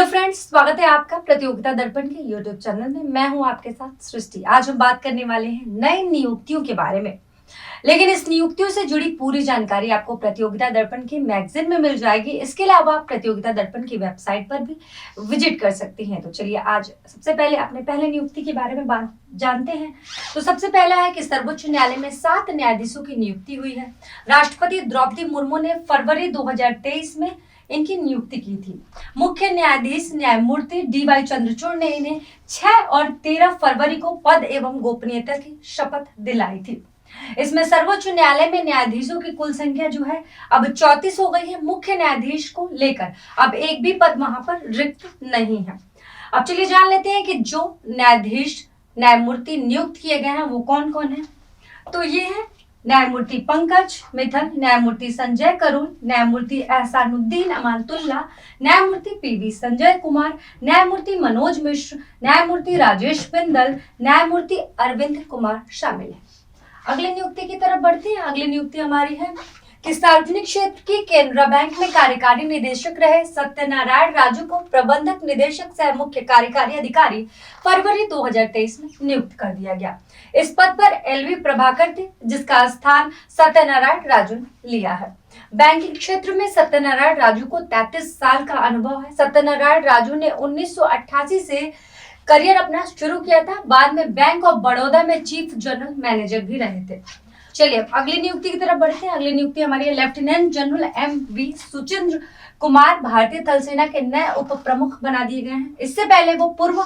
Hello friends, स्वागत है आपका प्रतियोगिता दर्पण के यूट्यूब चैनल में। मैं हूं आपके साथ सृष्टि। आज हम बात करने वाले हैं नई नियुक्तियों के बारे में। लेकिन इस नियुक्तियों से जुड़ी पूरी जानकारी आपको प्रतियोगिता दर्पण के मैगजीन में मिल जाएगी। इसके अलावा आप प्रतियोगिता दर्पण की वेबसाइट पर भी विजिट कर सकती हैं। तो चलिए आज सबसे पहले अपने पहले नियुक्ति के बारे में जानते हैं। तो सबसे पहला है कि सर्वोच्च न्यायालय में 7 न्यायाधीशों की नियुक्ति हुई है। राष्ट्रपति द्रौपदी मुर्मू ने फरवरी 2023 में इनकी नियुक्ति की थी। मुख्य न्यायाधीश न्यायमूर्ति डी.वाई. चंद्रचूड़ ने इन्हें 6 और 13 फरवरी को पद एवं गोपनीयता की शपथ दिलाई थी। इसमें सर्वोच्च न्यायालय में न्यायाधीशों की कुल संख्या जो है अब 34 हो गई है। मुख्य न्यायाधीश को लेकर अब एक भी पद वहां पर रिक्त नहीं है। अब चलिए जान लेते हैं कि जो न्यायाधीश न्यायमूर्ति नियुक्त किए गए हैं वो कौन कौन है। तो ये है न्यायमूर्ति पंकज मित्तल, न्यायमूर्ति संजय करोल, न्यायमूर्ति एहसानुद्दीन अमानतुल्लाह, न्यायमूर्ति पी.वी. संजय कुमार, न्यायमूर्ति मनोज मिश्र, न्यायमूर्ति राजेश बिंदल, न्यायमूर्ति अरविंद कुमार शामिल है। अगली नियुक्ति की तरफ बढ़ते हैं। अगली नियुक्ति हमारी है कि सार्वजनिक क्षेत्र की केनरा बैंक में कार्यकारी निदेशक रहे सत्यनारायण राजू को प्रबंधक निदेशक सह मुख्य कार्यकारी अधिकारी फरवरी 2023 में नियुक्त कर दिया गया। इस पद पर एल.वी. प्रभाकर थे, जिसका स्थान सत्यनारायण राजू ने लिया है। बैंकिंग क्षेत्र में सत्यनारायण राजू को 33 साल का अनुभव है। सत्यनारायण राजू ने 1988 से करियर अपना शुरू किया था। बाद में बैंक ऑफ बड़ौदा में चीफ जनरल मैनेजर भी रहे थे। चलिए अगली नियुक्ति की तरफ बढ़ते हैं। अगली नियुक्ति हमारी है lieutenant general MV. Suchindra Kumar भारतीय थल सेना के नए उप प्रमुख बना दिए गए हैं। इससे पहले वो पूर्व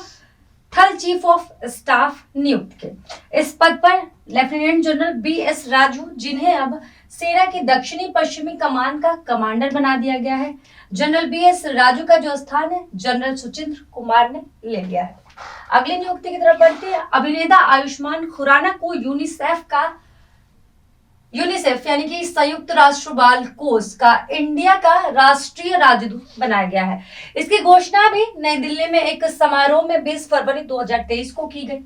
थल चीफ ऑफ स्टाफ नियुक्त थे। इस पद पर लेफ्टिनेंट जनरल बी.एस. राजू, जिन्हें अब सेना की दक्षिणी पश्चिमी कमान का कमांडर बना दिया गया है। General BS. राजू का जो स्थान है जनरल सुचिंद्र कुमार ने ले लिया है। अगली नियुक्ति की तरफ बढ़ते हैं। अभिनेता आयुष्मान खुराना को यूनिसेफ यानी कि संयुक्त राष्ट्र बाल कोष का इंडिया का राष्ट्रीय राजदूत बनाया गया है। इसकी घोषणा भी नई दिल्ली में एक समारोह में 20 फरवरी 2023 को की गई।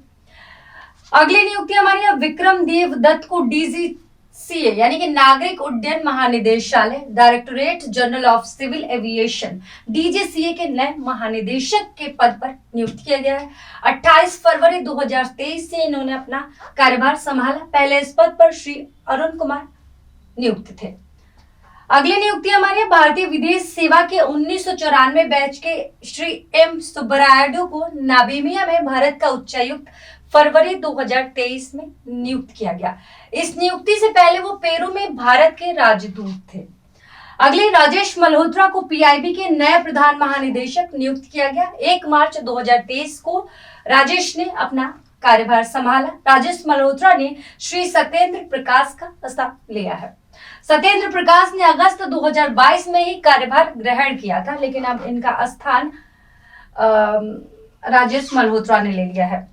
अगली नियुक्ति हमारी है विक्रम देव दत्त को डीजीसीए यानी कि नागरिक उड्डयन महानिदेशालय directorate general of civil aviation DGCA के नए महानिदेशक के पद पर नियुक्त किया गया है। 28 फरवरी 2023 से इन्होंने अपना कार्यभार संभाला। पहले इस पद पर श्री अरुण कुमार नियुक्त थे। अगली नियुक्ति हमारी भारतीय विदेश सेवा के 1994 बैच के श्री एम सुब्बरायडू को नामीबिया में भारत का उच्चायुक्त फरवरी 2023 में नियुक्त किया गया। इस नियुक्ति से पहले वो पेरू में भारत के राजदूत थे। अगले राजेश मल्होत्रा को पीआईबी के नए प्रधान महानिदेशक नियुक्त किया गया। 1 मार्च 2023 को राजेश ने अपना कार्यभार संभाला। राजेश मल्होत्रा ने श्री सत्येंद्र प्रकाश का स्थान लिया है। सत्येंद्र प्रकाश ने अगस्त 2022 में ही कार्यभार ग्रहण किया था, लेकिन अब इनका स्थान राजेश मल्होत्रा ने ले लिया है।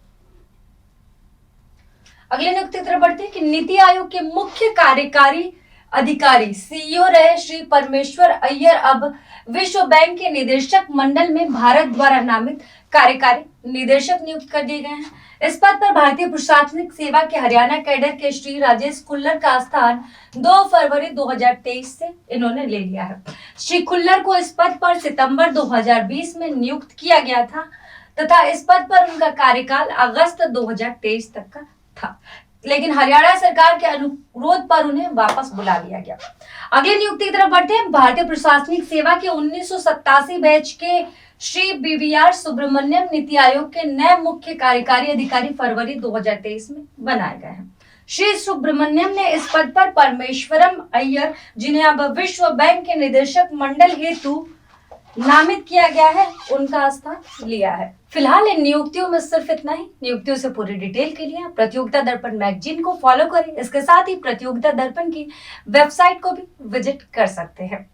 अगले नियुक्ति की तरफ बढ़ते हैं कि नीति आयोग के मुख्य कार्यकारी अधिकारी सीईओ रहे श्री परमेश्वर अय्यर अब विश्व बैंक के निदेशक मंडल में भारत द्वारा नामित कार्यकारी निदेशक नियुक्त कर दिए गए हैं। इस पद पर भारतीय प्रशासनिक सेवा के हरियाणा कैडर के श्री राजेश खुल्लर का स्थान 2 फरवरी 2023 से इन्होंने ले लिया है। श्री खुल्लर को इस पद पर सितंबर 2020 में नियुक्त किया गया था तथा इस पद पर उनका कार्यकाल अगस्त 2023 तक का था, लेकिन हरियाणा सरकार के अनुरोध पर उन्हें वापस बुला लिया गया। अगली नियुक्ति की तरफ बढ़ते हैं। भारतीय प्रशासनिक सेवा के 1987 बैच के श्री बी.वी.आर. सुब्रमण्यम नीति आयोग के नए मुख्य कार्यकारी अधिकारी फरवरी 2023 में बनाए गए हैं। श्री सुब्रमण्यम ने इस पद पर परमेश्वरम अय्यर, जिन्हें अब विश्व बैंक के निदेशक मंडल हेतु नामित किया गया है, उनका स्थान लिया है। फिलहाल इन नियुक्तियों में सिर्फ इतना ही। नियुक्तियों से पूरी डिटेल के लिए प्रतियोगिता दर्पण मैगजीन को फॉलो करें। इसके साथ ही प्रतियोगिता दर्पण की वेबसाइट को भी विजिट कर सकते हैं।